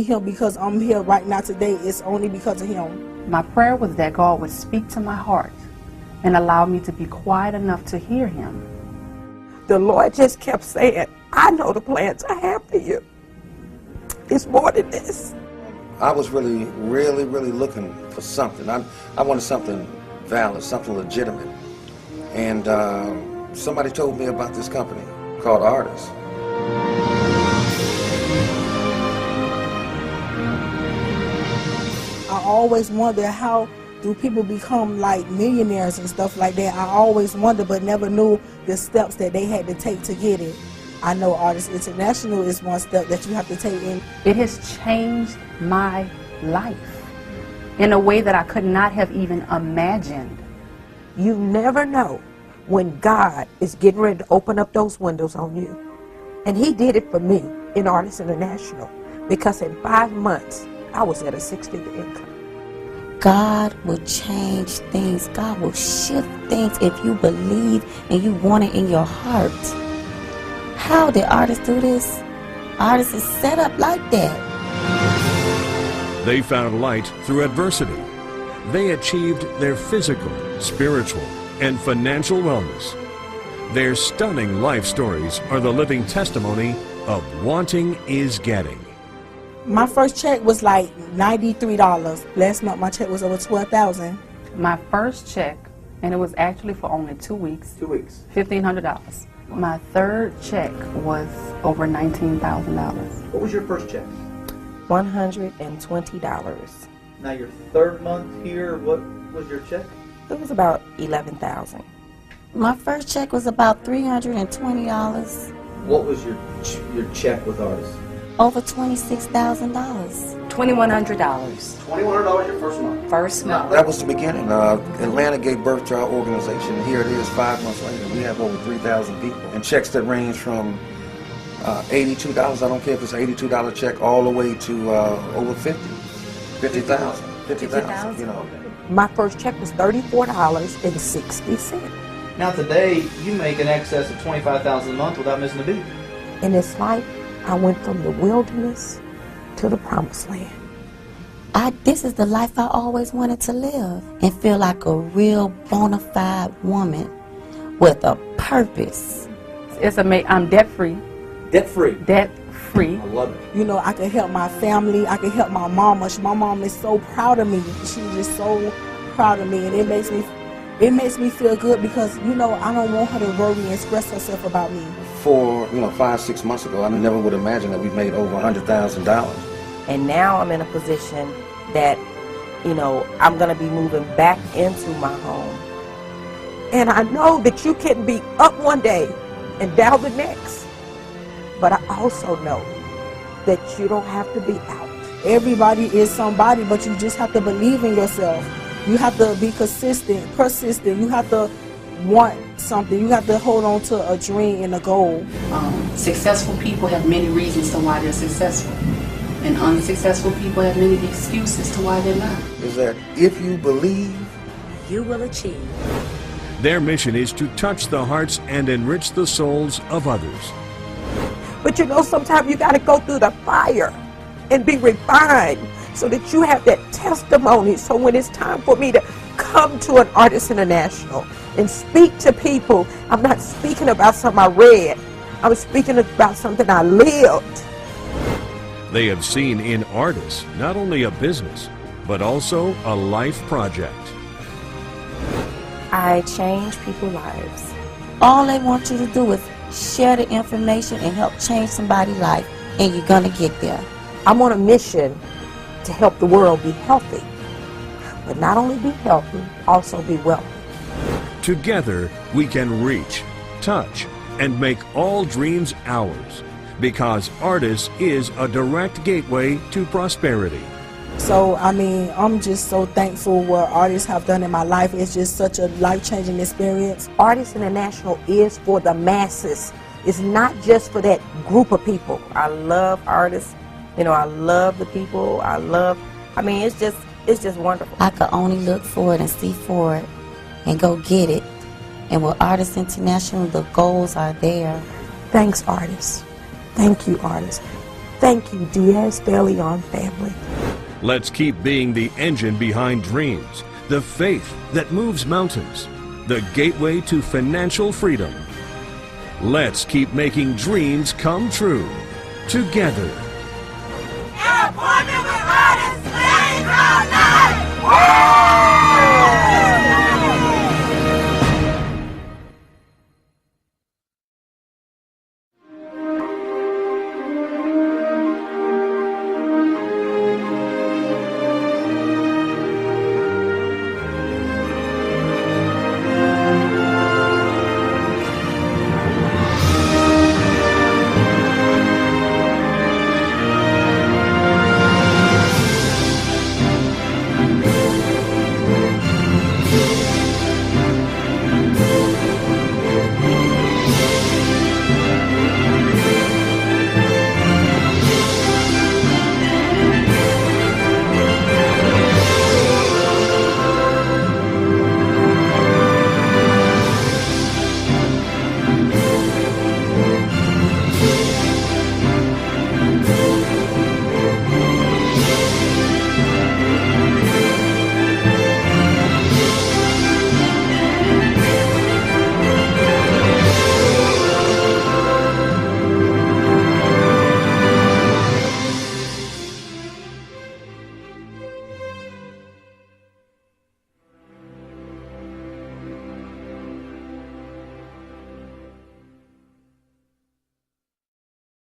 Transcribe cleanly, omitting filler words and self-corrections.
Him, because I'm here right now today, it's only because of him. My prayer was that God would speak to my heart and allow me to be quiet enough to hear him. The Lord just kept saying, I know the plans I have for you. It's more than this. I was really looking for something. I wanted something valid, something legitimate. And somebody told me about this company called Ardyss. I always wonder, how do people become like millionaires and stuff like that? I always wonder, but never knew the steps that they had to take to get it. I know Ardyss International is one step that you have to take in. It has changed my life in a way that I could not have even imagined. You never know when God is getting ready to open up those windows on you. And he did it for me in Ardyss International, because in 5 months, I was at a 6-figure income. God will change things. God will shift things if you believe and you want it in your heart. How did Ardyss do this? Ardyss is set up like that. They found light through adversity. They achieved their physical, spiritual, and financial wellness. Their stunning life stories are the living testimony of wanting is getting. My first check was like $93. Last month my check was over $12,000. My first check, and it was actually for only 2 weeks. 2 weeks. $1,500. My third check was over $19,000. What was your first check? $120. Now your third month here, what was your check? It was about $11,000. My first check was about $320. What was your check with Ardyss? Over $26,000. $2,100. $2,100 your first month. First month. That was the beginning. Atlanta gave birth to our organization. Here it is 5 months later. We have over 3,000 people. And checks that range from $82, I don't care if it's an $82 check, all the way to over $50,000. $50,000, you know. My first check was $34.60. Now today, you make an excess of $25,000 a month without missing a beat. In this life, I went from the wilderness to the promised land. This is the life I always wanted to live and feel like a real bona fide woman with a purpose. It's amazing. I'm debt free. Debt free. Debt free. I love it. You know, I can help my family. I can help my mama. My mom is so proud of me. She's just so proud of me, and it makes me feel good, because, you know, I don't want her to worry and express herself about me. For, 5-6 months ago, I never would imagine that we made over $100,000. And now I'm in a position that, I'm going to be moving back into my home. And I know that you can be up one day and down the next. But I also know that you don't have to be out. Everybody is somebody, but you just have to believe in yourself. You have to be consistent, persistent. You have to want something. You have to hold on to a dream and a goal. Successful people have many reasons to why they're successful. And unsuccessful people have many excuses to why they're not. Is that if you believe, You will achieve. Their mission is to touch the hearts and enrich the souls of others. But sometimes you got to go through the fire and be refined so that you have that testimony. So when it's time for me to come to an Ardyss International and speak to people, I'm not speaking about something I read. I'm speaking about something I lived. They have seen in Ardyss not only a business, but also a life project. I change people's lives. All they want you to do is share the information and help change somebody's life, and you're going to get there. I'm on a mission to help the world be healthy. But not only be healthy, also be wealthy. Together, we can reach, touch, and make all dreams ours, because Ardyss is a direct gateway to prosperity. So, I'm just so thankful what Ardyss have done in my life. It's just such a life-changing experience. Ardyss International is for the masses. It's not just for that group of people. I love Ardyss. I love the people. It's just wonderful. I could only look for it and see for it and go get it. And with Ardyss International, the goals are there. Thanks, Ardyss. Thank you, Ardyss. Thank you, Diaz de Leon family. Let's keep being the engine behind dreams, the faith that moves mountains, the gateway to financial freedom. Let's keep making dreams come true together.